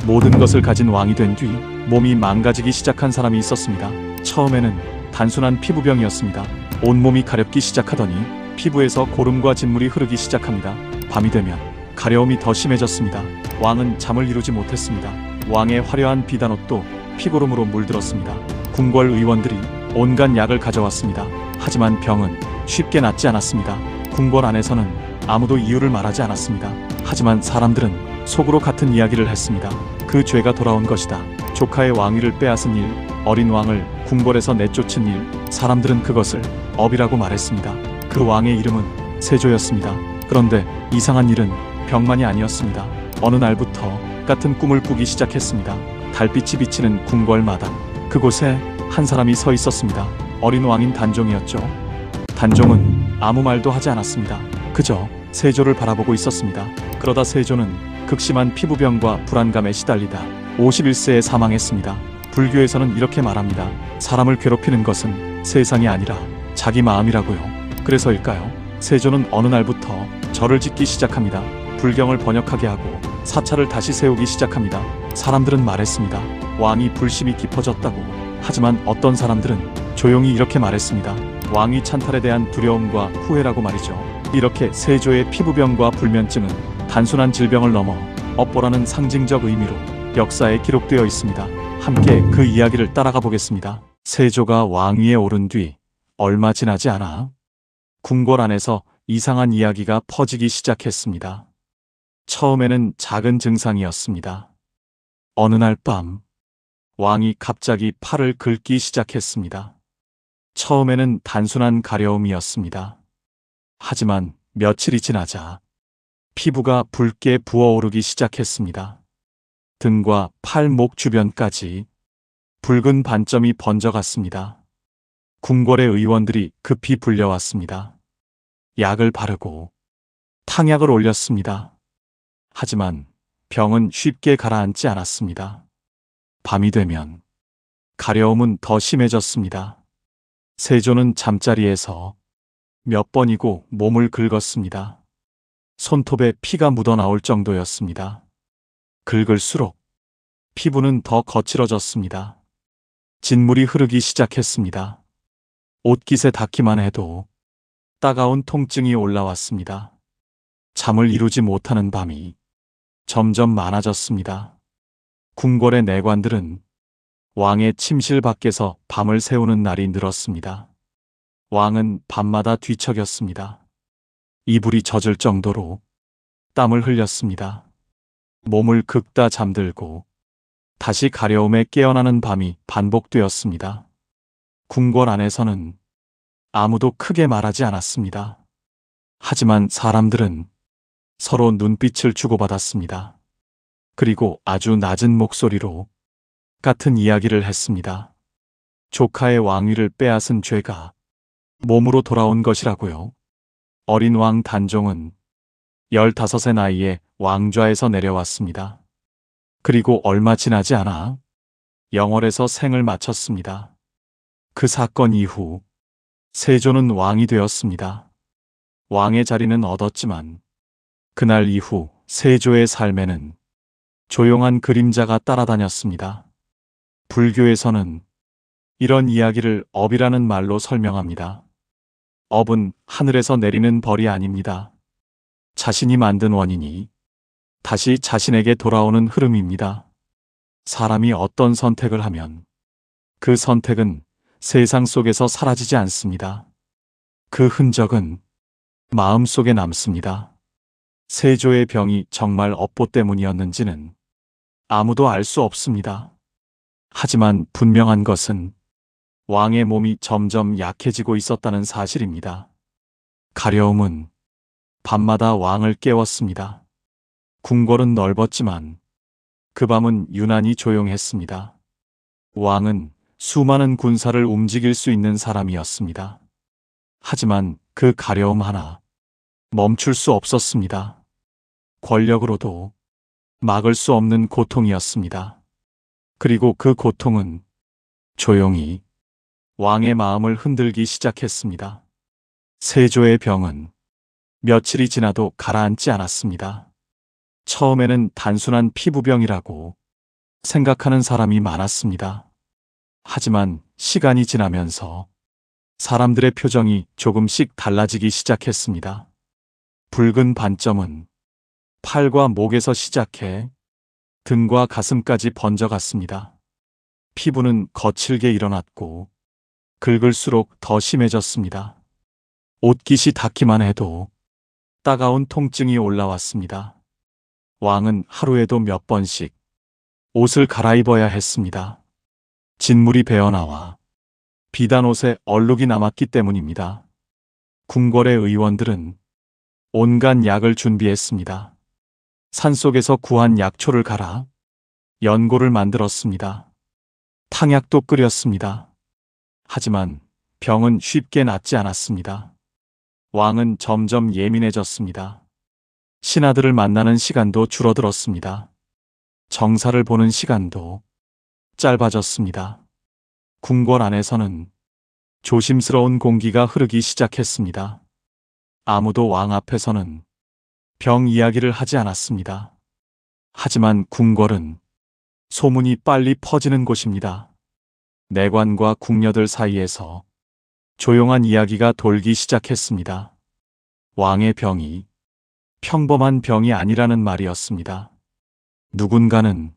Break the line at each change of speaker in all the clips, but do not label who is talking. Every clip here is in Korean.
모든 것을 가진 왕이 된 뒤 몸이 망가지기 시작한 사람이 있었습니다. 처음에는 단순한 피부병이었습니다. 온몸이 가렵기 시작하더니 피부에서 고름과 진물이 흐르기 시작합니다. 밤이 되면 가려움이 더 심해졌습니다. 왕은 잠을 이루지 못했습니다. 왕의 화려한 비단옷도 피고름으로 물들었습니다. 궁궐 의원들이 온갖 약을 가져왔습니다. 하지만 병은 쉽게 낫지 않았습니다. 궁궐 안에서는 아무도 이유를 말하지 않았습니다. 하지만 사람들은 속으로 같은 이야기를 했습니다. 그 죄가 돌아온 것이다. 조카의 왕위를 빼앗은 일, 어린 왕을 궁궐에서 내쫓은 일, 사람들은 그것을 업이라고 말했습니다. 그 왕의 이름은 세조였습니다. 그런데 이상한 일은 병만이 아니었습니다. 어느 날부터 같은 꿈을 꾸기 시작했습니다. 달빛이 비치는 궁궐 마당, 그곳에 한 사람이 서 있었습니다. 어린 왕인 단종이었죠. 단종은 아무 말도 하지 않았습니다. 그저 세조를 바라보고 있었습니다. 그러다 세조는 극심한 피부병과 불안감에 시달리다 51세에 사망했습니다. 불교에서는 이렇게 말합니다. 사람을 괴롭히는 것은 세상이 아니라 자기 마음이라고요. 그래서일까요? 세조는 어느 날부터 절을 짓기 시작합니다. 불경을 번역하게 하고 사찰을 다시 세우기 시작합니다. 사람들은 말했습니다. 왕이 불심이 깊어졌다고. 하지만 어떤 사람들은 조용히 이렇게 말했습니다. 왕위 찬탈에 대한 두려움과 후회라고 말이죠. 이렇게 세조의 피부병과 불면증은 단순한 질병을 넘어 업보라는 상징적 의미로 역사에 기록되어 있습니다. 함께 그 이야기를 따라가 보겠습니다. 세조가 왕위에 오른 뒤 얼마 지나지 않아 궁궐 안에서 이상한 이야기가 퍼지기 시작했습니다. 처음에는 작은 증상이었습니다. 어느 날 밤 왕이 갑자기 팔을 긁기 시작했습니다. 처음에는 단순한 가려움이었습니다. 하지만 며칠이 지나자 피부가 붉게 부어오르기 시작했습니다. 등과 팔, 목 주변까지 붉은 반점이 번져갔습니다. 궁궐의 의원들이 급히 불려왔습니다. 약을 바르고 탕약을 올렸습니다. 하지만 병은 쉽게 가라앉지 않았습니다. 밤이 되면 가려움은 더 심해졌습니다. 세조는 잠자리에서 몇 번이고 몸을 긁었습니다. 손톱에 피가 묻어나올 정도였습니다. 긁을수록 피부는 더 거칠어졌습니다. 진물이 흐르기 시작했습니다. 옷깃에 닿기만 해도 따가운 통증이 올라왔습니다. 잠을 이루지 못하는 밤이 점점 많아졌습니다. 궁궐의 내관들은 왕의 침실 밖에서 밤을 새우는 날이 늘었습니다. 왕은 밤마다 뒤척였습니다. 이불이 젖을 정도로 땀을 흘렸습니다. 몸을 긁다 잠들고 다시 가려움에 깨어나는 밤이 반복되었습니다. 궁궐 안에서는 아무도 크게 말하지 않았습니다. 하지만 사람들은 서로 눈빛을 주고받았습니다. 그리고 아주 낮은 목소리로 같은 이야기를 했습니다. 조카의 왕위를 빼앗은 죄가 몸으로 돌아온 것이라고요. 어린 왕 단종은 15의 나이에 왕좌에서 내려왔습니다. 그리고 얼마 지나지 않아 영월에서 생을 마쳤습니다. 그 사건 이후 세조는 왕이 되었습니다. 왕의 자리는 얻었지만 그날 이후 세조의 삶에는 조용한 그림자가 따라다녔습니다. 불교에서는 이런 이야기를 업이라는 말로 설명합니다. 업은 하늘에서 내리는 벌이 아닙니다. 자신이 만든 원인이 다시 자신에게 돌아오는 흐름입니다. 사람이 어떤 선택을 하면 그 선택은 세상 속에서 사라지지 않습니다. 그 흔적은 마음속에 남습니다. 세조의 병이 정말 업보 때문이었는지는 아무도 알 수 없습니다. 하지만 분명한 것은 왕의 몸이 점점 약해지고 있었다는 사실입니다. 가려움은 밤마다 왕을 깨웠습니다. 궁궐은 넓었지만 그 밤은 유난히 조용했습니다. 왕은 수많은 군사를 움직일 수 있는 사람이었습니다. 하지만 그 가려움 하나 멈출 수 없었습니다. 권력으로도 막을 수 없는 고통이었습니다. 그리고 그 고통은 조용히 왕의 마음을 흔들기 시작했습니다. 세조의 병은 며칠이 지나도 가라앉지 않았습니다. 처음에는 단순한 피부병이라고 생각하는 사람이 많았습니다. 하지만 시간이 지나면서 사람들의 표정이 조금씩 달라지기 시작했습니다. 붉은 반점은 팔과 목에서 시작해 등과 가슴까지 번져갔습니다. 피부는 거칠게 일어났고 긁을수록 더 심해졌습니다. 옷깃이 닿기만 해도 따가운 통증이 올라왔습니다. 왕은 하루에도 몇 번씩 옷을 갈아입어야 했습니다. 진물이 배어나와 비단 옷에 얼룩이 남았기 때문입니다. 궁궐의 의원들은 온갖 약을 준비했습니다. 산속에서 구한 약초를 갈아 연고를 만들었습니다. 탕약도 끓였습니다. 하지만 병은 쉽게 낫지 않았습니다. 왕은 점점 예민해졌습니다. 신하들을 만나는 시간도 줄어들었습니다. 정사를 보는 시간도 짧아졌습니다. 궁궐 안에서는 조심스러운 공기가 흐르기 시작했습니다. 아무도 왕 앞에서는 병 이야기를 하지 않았습니다. 하지만 궁궐은 소문이 빨리 퍼지는 곳입니다. 내관과 궁녀들 사이에서 조용한 이야기가 돌기 시작했습니다. 왕의 병이 평범한 병이 아니라는 말이었습니다. 누군가는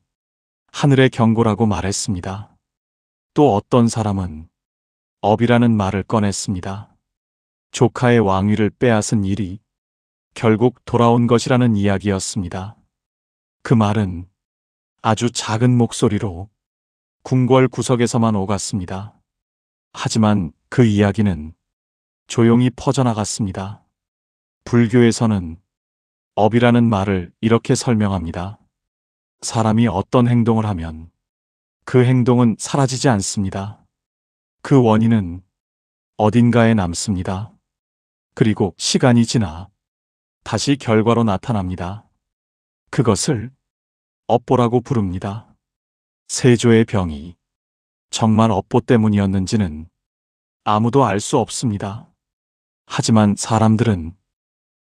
하늘의 경고라고 말했습니다. 또 어떤 사람은 업이라는 말을 꺼냈습니다. 조카의 왕위를 빼앗은 일이 결국 돌아온 것이라는 이야기였습니다. 그 말은 아주 작은 목소리로 궁궐 구석에서만 오갔습니다. 하지만 그 이야기는 조용히 퍼져나갔습니다. 불교에서는 업이라는 말을 이렇게 설명합니다. 사람이 어떤 행동을 하면 그 행동은 사라지지 않습니다. 그 원인은 어딘가에 남습니다. 그리고 시간이 지나 다시 결과로 나타납니다. 그것을 업보라고 부릅니다. 세조의 병이 정말 업보 때문이었는지는 아무도 알 수 없습니다. 하지만 사람들은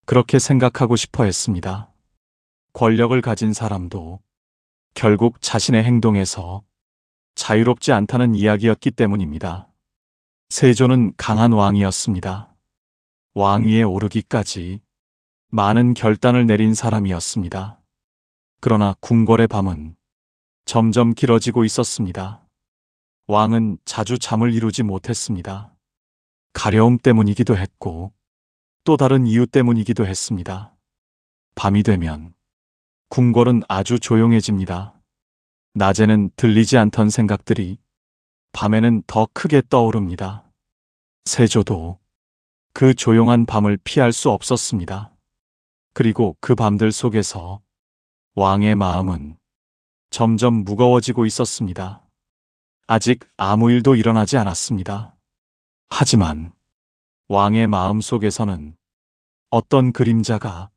그렇게 생각하고 싶어 했습니다. 권력을 가진 사람도 결국 자신의 행동에서 자유롭지 않다는 이야기였기 때문입니다. 세조는 강한 왕이었습니다. 왕위에 오르기까지 많은 결단을 내린 사람이었습니다. 그러나 궁궐의 밤은 점점 길어지고 있었습니다. 왕은 자주 잠을 이루지 못했습니다. 가려움 때문이기도 했고 또 다른 이유 때문이기도 했습니다. 밤이 되면 궁궐은 아주 조용해집니다. 낮에는 들리지 않던 생각들이 밤에는 더 크게 떠오릅니다. 세조도 그 조용한 밤을 피할 수 없었습니다. 그리고 그 밤들 속에서 왕의 마음은 점점 무거워지고 있었습니다. 아직 아무 일도 일어나지 않았습니다. 하지만 왕의 마음 속에서는 어떤 그림자가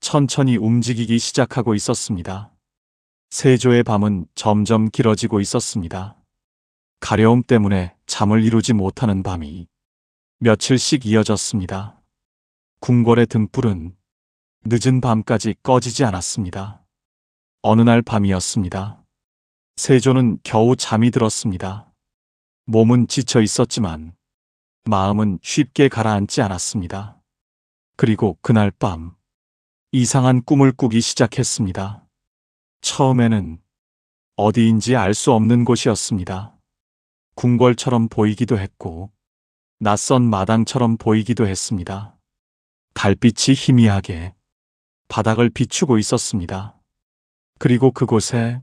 천천히 움직이기 시작하고 있었습니다. 세조의 밤은 점점 길어지고 있었습니다. 가려움 때문에 잠을 이루지 못하는 밤이 며칠씩 이어졌습니다. 궁궐의 등불은 늦은 밤까지 꺼지지 않았습니다. 어느 날 밤이었습니다. 세조는 겨우 잠이 들었습니다. 몸은 지쳐 있었지만 마음은 쉽게 가라앉지 않았습니다. 그리고 그날 밤 이상한 꿈을 꾸기 시작했습니다. 처음에는 어디인지 알 수 없는 곳이었습니다. 궁궐처럼 보이기도 했고 낯선 마당처럼 보이기도 했습니다. 달빛이 희미하게 바닥을 비추고 있었습니다. 그리고 그곳에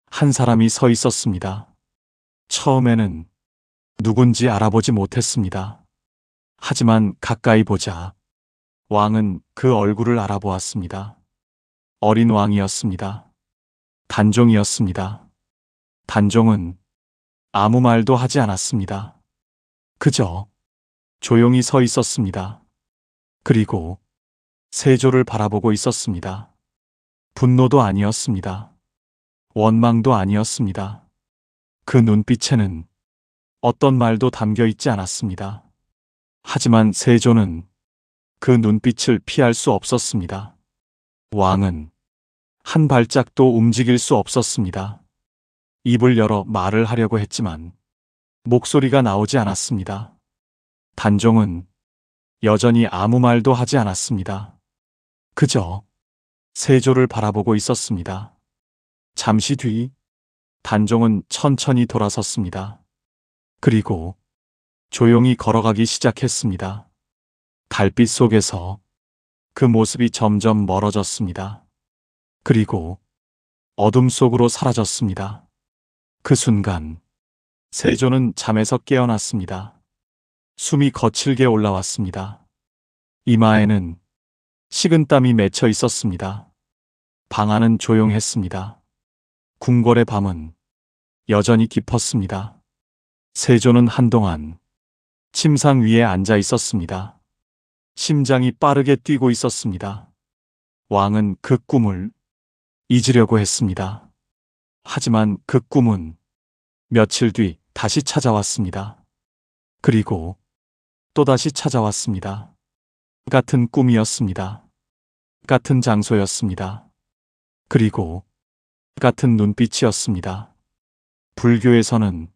한 사람이 서 있었습니다. 처음에는 누군지 알아보지 못했습니다. 하지만 가까이 보자 왕은 그 얼굴을 알아보았습니다. 어린 왕이었습니다. 단종이었습니다. 단종은 아무 말도 하지 않았습니다. 그저 조용히 서 있었습니다. 그리고 세조를 바라보고 있었습니다. 분노도 아니었습니다. 원망도 아니었습니다. 그 눈빛에는 어떤 말도 담겨 있지 않았습니다. 하지만 세조는 그 눈빛을 피할 수 없었습니다. 왕은 한 발짝도 움직일 수 없었습니다. 입을 열어 말을 하려고 했지만 목소리가 나오지 않았습니다. 단종은 여전히 아무 말도 하지 않았습니다. 그저 세조를 바라보고 있었습니다. 잠시 뒤 단종은 천천히 돌아섰습니다. 그리고 조용히 걸어가기 시작했습니다. 달빛 속에서 그 모습이 점점 멀어졌습니다. 그리고 어둠 속으로 사라졌습니다. 그 순간 세조는 잠에서 깨어났습니다. 숨이 거칠게 올라왔습니다. 이마에는 식은땀이 맺혀 있었습니다. 방 안은 조용했습니다. 궁궐의 밤은 여전히 깊었습니다. 세조는 한동안 침상 위에 앉아 있었습니다. 심장이 빠르게 뛰고 있었습니다. 왕은 그 꿈을 잊으려고 했습니다. 하지만 그 꿈은 며칠 뒤 다시 찾아왔습니다. 그리고 또다시 찾아왔습니다. 같은 꿈이었습니다. 같은 장소였습니다. 그리고 같은 눈빛이었습니다. 불교에서는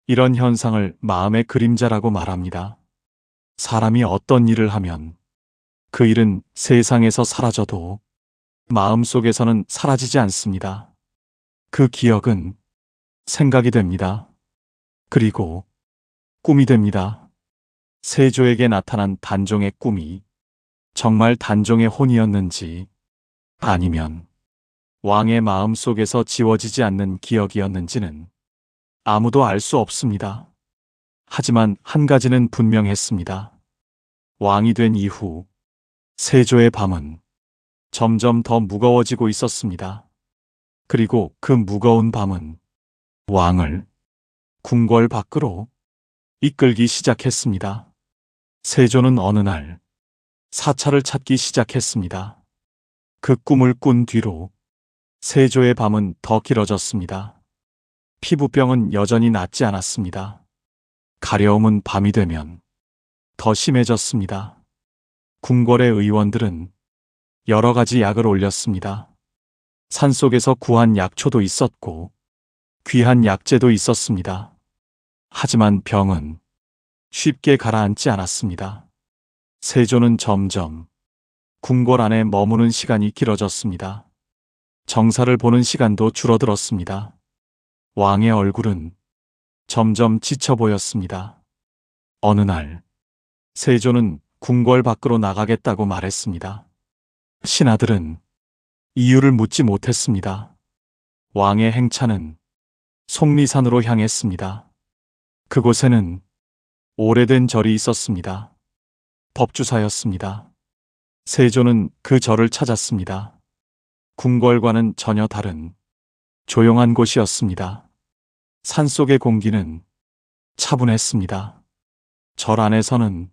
이런 현상을 마음의 그림자라고 말합니다. 사람이 어떤 일을 하면 그 일은 세상에서 사라져도 마음속에서는 사라지지 않습니다. 그 기억은 생각이 됩니다. 그리고 꿈이 됩니다. 세조에게 나타난 단종의 꿈이 정말 단종의 혼이었는지 아니면 왕의 마음 속에서 지워지지 않는 기억이었는지는 아무도 알 수 없습니다. 하지만 한 가지는 분명했습니다. 왕이 된 이후 세조의 밤은 점점 더 무거워지고 있었습니다. 그리고 그 무거운 밤은 왕을 궁궐 밖으로 이끌기 시작했습니다. 세조는 어느 날 사찰을 찾기 시작했습니다. 그 꿈을 꾼 뒤로 세조의 밤은 더 길어졌습니다. 피부병은 여전히 낫지 않았습니다. 가려움은 밤이 되면 더 심해졌습니다. 궁궐의 의원들은 여러 가지 약을 올렸습니다. 산속에서 구한 약초도 있었고 귀한 약재도 있었습니다. 하지만 병은 쉽게 가라앉지 않았습니다. 세조는 점점 궁궐 안에 머무는 시간이 길어졌습니다. 정사를 보는 시간도 줄어들었습니다. 왕의 얼굴은 점점 지쳐 보였습니다. 어느 날 세조는 궁궐 밖으로 나가겠다고 말했습니다. 신하들은 이유를 묻지 못했습니다. 왕의 행차는 속리산으로 향했습니다. 그곳에는 오래된 절이 있었습니다. 법주사였습니다. 세조는 그 절을 찾았습니다. 궁궐과는 전혀 다른 조용한 곳이었습니다. 산속의 공기는 차분했습니다. 절 안에서는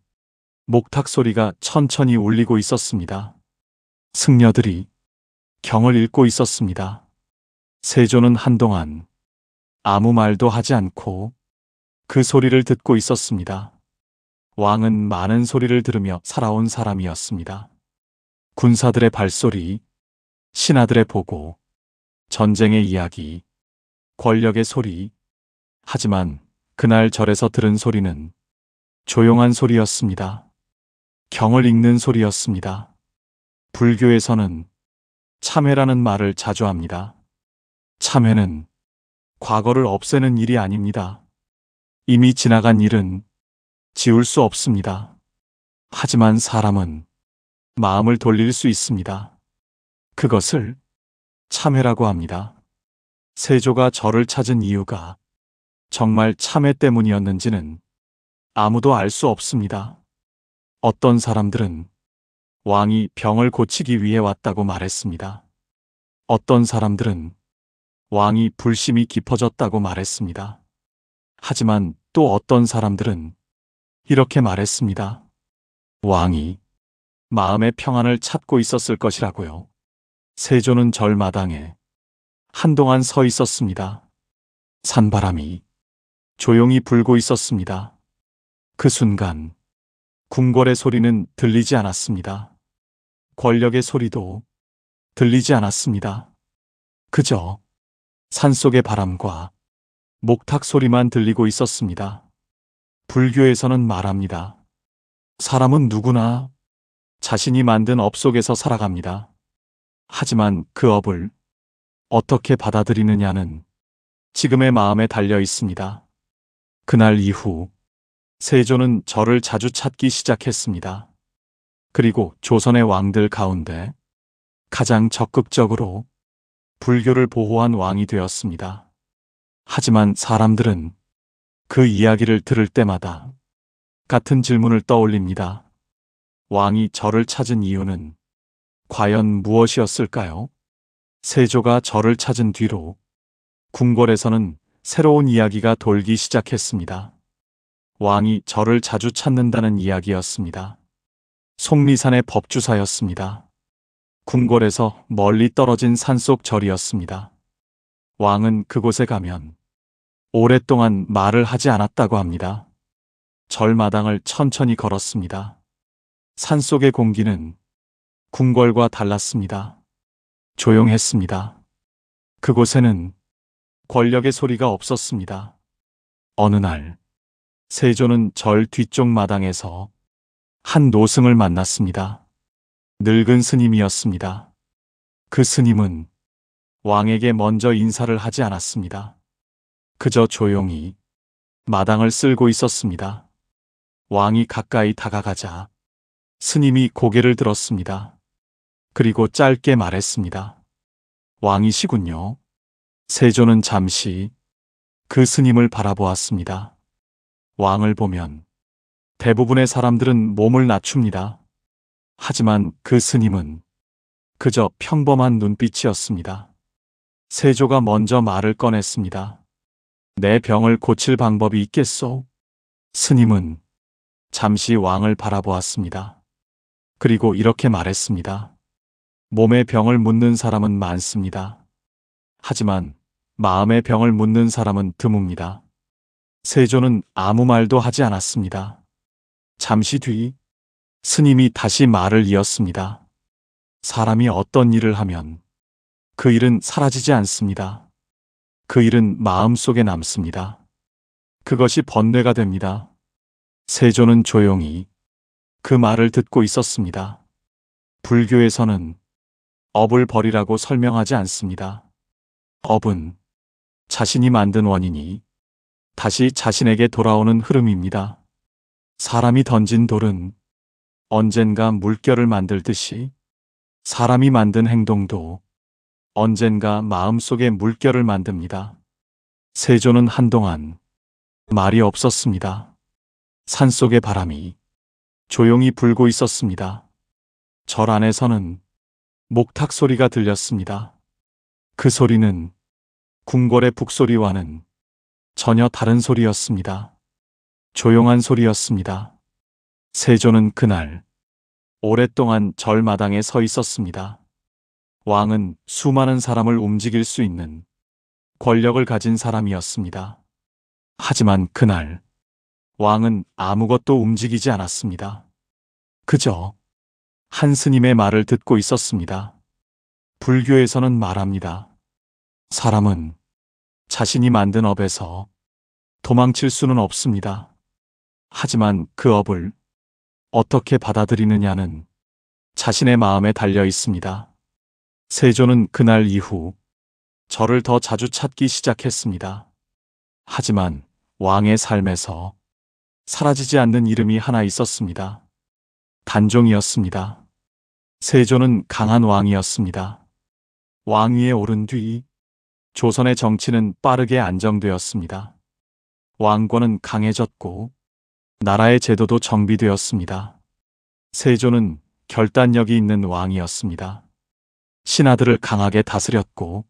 목탁 소리가 천천히 울리고 있었습니다. 승려들이 경을 읽고 있었습니다. 세조는 한동안 아무 말도 하지 않고 그 소리를 듣고 있었습니다. 왕은 많은 소리를 들으며 살아온 사람이었습니다. 군사들의 발소리, 신하들의 보고, 전쟁의 이야기, 권력의 소리. 하지만 그날 절에서 들은 소리는 조용한 소리였습니다. 경을 읽는 소리였습니다. 불교에서는 참회라는 말을 자주 합니다. 참회는 과거를 없애는 일이 아닙니다. 이미 지나간 일은 지울 수 없습니다. 하지만 사람은 마음을 돌릴 수 있습니다. 그것을 참회라고 합니다. 세조가 저를 찾은 이유가 정말 참회 때문이었는지는 아무도 알 수 없습니다. 어떤 사람들은 왕이 병을 고치기 위해 왔다고 말했습니다. 어떤 사람들은 왕이 불심이 깊어졌다고 말했습니다. 하지만 또 어떤 사람들은 이렇게 말했습니다. 왕이 마음의 평안을 찾고 있었을 것이라고요. 세조는 절마당에 한동안 서 있었습니다. 산바람이 조용히 불고 있었습니다. 그 순간 궁궐의 소리는 들리지 않았습니다. 권력의 소리도 들리지 않았습니다. 그저 산속의 바람과 목탁 소리만 들리고 있었습니다. 불교에서는 말합니다. 사람은 누구나 자신이 만든 업 속에서 살아갑니다. 하지만 그 업을 어떻게 받아들이느냐는 지금의 마음에 달려 있습니다. 그날 이후 세조는 절을 자주 찾기 시작했습니다. 그리고 조선의 왕들 가운데 가장 적극적으로 불교를 보호한 왕이 되었습니다. 하지만 사람들은 그 이야기를 들을 때마다 같은 질문을 떠올립니다. 왕이 절을 찾은 이유는 과연 무엇이었을까요? 세조가 절을 찾은 뒤로 궁궐에서는 새로운 이야기가 돌기 시작했습니다. 왕이 절을 자주 찾는다는 이야기였습니다. 속리산의 법주사였습니다. 궁궐에서 멀리 떨어진 산속 절이었습니다. 왕은 그곳에 가면 오랫동안 말을 하지 않았다고 합니다. 절마당을 천천히 걸었습니다. 산속의 공기는 궁궐과 달랐습니다. 조용했습니다. 그곳에는 권력의 소리가 없었습니다. 어느 날 세조는 절 뒤쪽 마당에서 한 노승을 만났습니다. 늙은 스님이었습니다. 그 스님은 왕에게 먼저 인사를 하지 않았습니다. 그저 조용히 마당을 쓸고 있었습니다. 왕이 가까이 다가가자 스님이 고개를 들었습니다. 그리고 짧게 말했습니다. 왕이시군요. 세조는 잠시 그 스님을 바라보았습니다. 왕을 보면 대부분의 사람들은 몸을 낮춥니다. 하지만 그 스님은 그저 평범한 눈빛이었습니다. 세조가 먼저 말을 꺼냈습니다. 내 병을 고칠 방법이 있겠소? 스님은 잠시 왕을 바라보았습니다. 그리고 이렇게 말했습니다. 몸의 병을 묻는 사람은 많습니다. 하지만 마음의 병을 묻는 사람은 드뭅니다. 세조는 아무 말도 하지 않았습니다. 잠시 뒤 스님이 다시 말을 이었습니다. 사람이 어떤 일을 하면 그 일은 사라지지 않습니다. 그 일은 마음속에 남습니다. 그것이 번뇌가 됩니다. 세조는 조용히 그 말을 듣고 있었습니다. 불교에서는 업을 버리라고 설명하지 않습니다. 업은 자신이 만든 원인이 다시 자신에게 돌아오는 흐름입니다. 사람이 던진 돌은 언젠가 물결을 만들듯이 사람이 만든 행동도 언젠가 마음속에 물결을 만듭니다. 세조는 한동안 말이 없었습니다. 산속의 바람이 조용히 불고 있었습니다. 절 안에서는 목탁 소리가 들렸습니다. 그 소리는 궁궐의 북소리와는 전혀 다른 소리였습니다. 조용한 소리였습니다. 세조는 그날 오랫동안 절마당에 서 있었습니다. 왕은 수많은 사람을 움직일 수 있는 권력을 가진 사람이었습니다. 하지만 그날 왕은 아무것도 움직이지 않았습니다. 그저 한 스님의 말을 듣고 있었습니다. 불교에서는 말합니다. 사람은 자신이 만든 업에서 도망칠 수는 없습니다. 하지만 그 업을 어떻게 받아들이느냐는 자신의 마음에 달려 있습니다. 세조는 그날 이후 절을 더 자주 찾기 시작했습니다. 하지만 왕의 삶에서 사라지지 않는 이름이 하나 있었습니다. 단종이었습니다. 세조는 강한 왕이었습니다. 왕위에 오른 뒤 조선의 정치는 빠르게 안정되었습니다. 왕권은 강해졌고 나라의 제도도 정비되었습니다. 세조는 결단력이 있는 왕이었습니다. 신하들을 강하게 다스렸고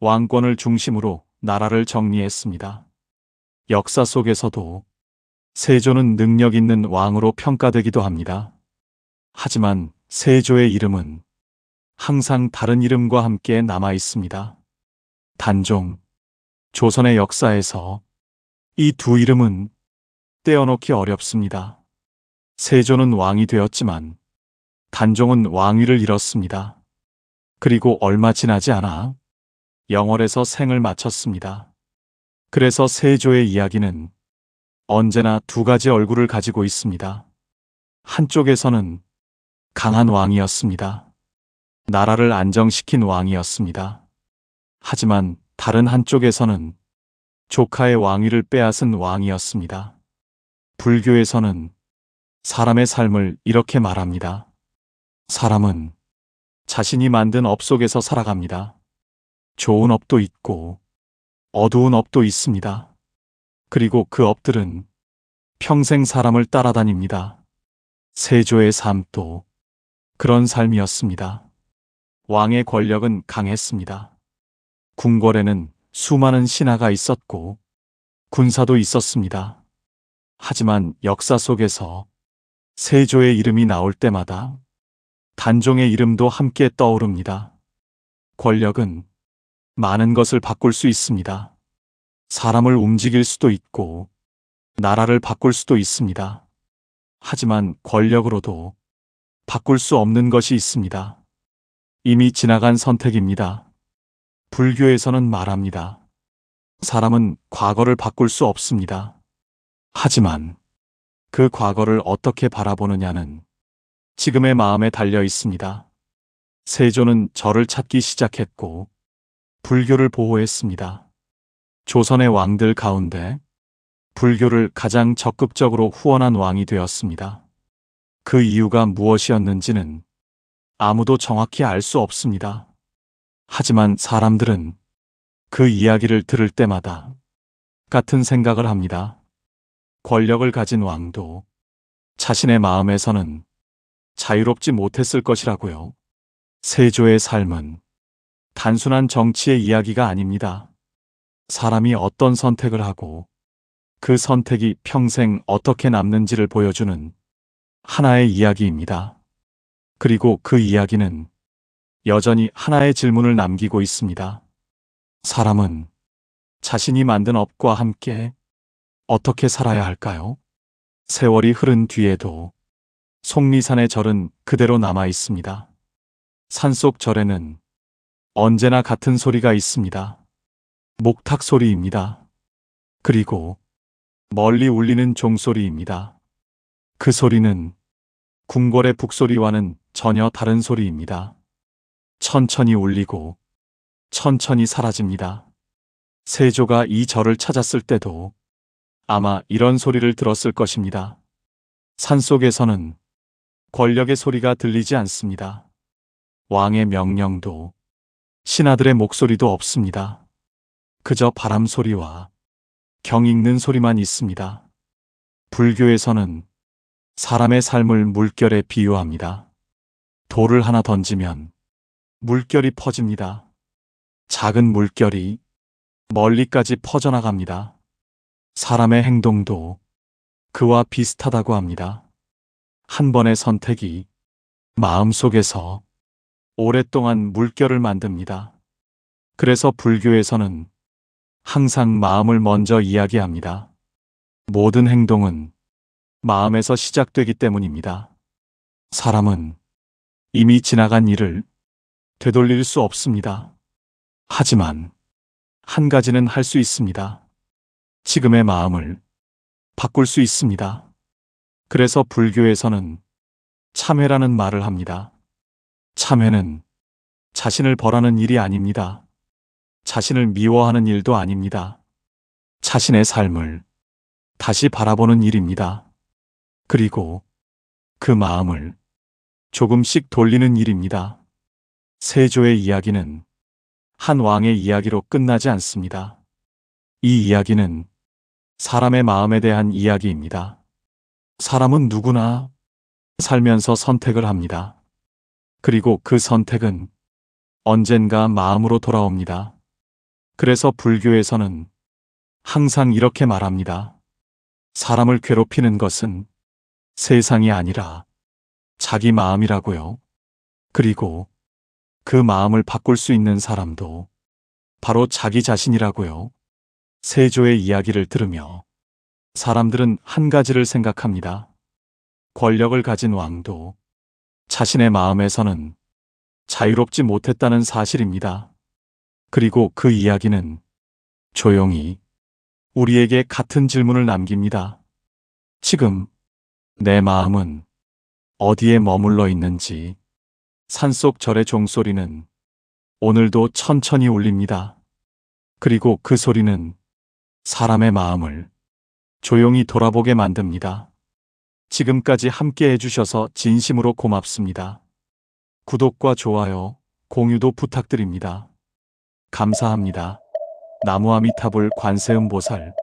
왕권을 중심으로 나라를 정리했습니다. 역사 속에서도 세조는 능력 있는 왕으로 평가되기도 합니다. 하지만 세조의 이름은 항상 다른 이름과 함께 남아 있습니다. 단종, 조선의 역사에서 이 두 이름은 떼어놓기 어렵습니다. 세조는 왕이 되었지만 단종은 왕위를 잃었습니다. 그리고 얼마 지나지 않아 영월에서 생을 마쳤습니다. 그래서 세조의 이야기는 언제나 두 가지 얼굴을 가지고 있습니다. 한쪽에서는 강한 왕이었습니다. 나라를 안정시킨 왕이었습니다. 하지만 다른 한쪽에서는 조카의 왕위를 빼앗은 왕이었습니다. 불교에서는 사람의 삶을 이렇게 말합니다. 사람은 자신이 만든 업 속에서 살아갑니다. 좋은 업도 있고 어두운 업도 있습니다. 그리고 그 업들은 평생 사람을 따라다닙니다. 세조의 삶도 그런 삶이었습니다. 왕의 권력은 강했습니다. 궁궐에는 수많은 신하가 있었고 군사도 있었습니다. 하지만 역사 속에서 세조의 이름이 나올 때마다 단종의 이름도 함께 떠오릅니다. 권력은 많은 것을 바꿀 수 있습니다. 사람을 움직일 수도 있고 나라를 바꿀 수도 있습니다. 하지만 권력으로도 바꿀 수 없는 것이 있습니다. 이미 지나간 선택입니다. 불교에서는 말합니다. 사람은 과거를 바꿀 수 없습니다. 하지만 그 과거를 어떻게 바라보느냐는 지금의 마음에 달려 있습니다. 세조는 절을 찾기 시작했고 불교를 보호했습니다. 조선의 왕들 가운데 불교를 가장 적극적으로 후원한 왕이 되었습니다. 그 이유가 무엇이었는지는 아무도 정확히 알 수 없습니다. 하지만 사람들은 그 이야기를 들을 때마다 같은 생각을 합니다. 권력을 가진 왕도 자신의 마음에서는 자유롭지 못했을 것이라고요. 세조의 삶은 단순한 정치의 이야기가 아닙니다. 사람이 어떤 선택을 하고 그 선택이 평생 어떻게 남는지를 보여주는 하나의 이야기입니다. 그리고 그 이야기는 여전히 하나의 질문을 남기고 있습니다. 사람은 자신이 만든 업과 함께 어떻게 살아야 할까요? 세월이 흐른 뒤에도 속리산의 절은 그대로 남아 있습니다. 산속 절에는 언제나 같은 소리가 있습니다. 목탁 소리입니다. 그리고 멀리 울리는 종소리입니다. 그 소리는 궁궐의 북소리와는 전혀 다른 소리입니다. 천천히 울리고 천천히 사라집니다. 세조가 이 절을 찾았을 때도 아마 이런 소리를 들었을 것입니다. 산속에서는 권력의 소리가 들리지 않습니다. 왕의 명령도 신하들의 목소리도 없습니다. 그저 바람 소리와 경 읽는 소리만 있습니다. 불교에서는 사람의 삶을 물결에 비유합니다. 돌을 하나 던지면 물결이 퍼집니다. 작은 물결이 멀리까지 퍼져나갑니다. 사람의 행동도 그와 비슷하다고 합니다. 한 번의 선택이 마음속에서 오랫동안 물결을 만듭니다. 그래서 불교에서는 항상 마음을 먼저 이야기합니다. 모든 행동은 마음에서 시작되기 때문입니다. 사람은 이미 지나간 일을 되돌릴 수 없습니다. 하지만 한 가지는 할 수 있습니다. 지금의 마음을 바꿀 수 있습니다. 그래서 불교에서는 참회라는 말을 합니다. 참회는 자신을 벌하는 일이 아닙니다. 자신을 미워하는 일도 아닙니다. 자신의 삶을 다시 바라보는 일입니다. 그리고 그 마음을 조금씩 돌리는 일입니다. 세조의 이야기는 한 왕의 이야기로 끝나지 않습니다. 이 이야기는 사람의 마음에 대한 이야기입니다. 사람은 누구나 살면서 선택을 합니다. 그리고 그 선택은 언젠가 마음으로 돌아옵니다. 그래서 불교에서는 항상 이렇게 말합니다. 사람을 괴롭히는 것은 세상이 아니라 자기 마음이라고요. 그리고 그 마음을 바꿀 수 있는 사람도 바로 자기 자신이라고요. 세조의 이야기를 들으며 사람들은 한 가지를 생각합니다. 권력을 가진 왕도 자신의 마음에서는 자유롭지 못했다는 사실입니다. 그리고 그 이야기는 조용히 우리에게 같은 질문을 남깁니다. 지금 내 마음은 어디에 머물러 있는지. 산속 절의 종소리는 오늘도 천천히 울립니다. 그리고 그 소리는 사람의 마음을 조용히 돌아보게 만듭니다. 지금까지 함께 해주셔서 진심으로 고맙습니다. 구독과 좋아요, 공유도 부탁드립니다. 감사합니다. 나무아미타불 관세음보살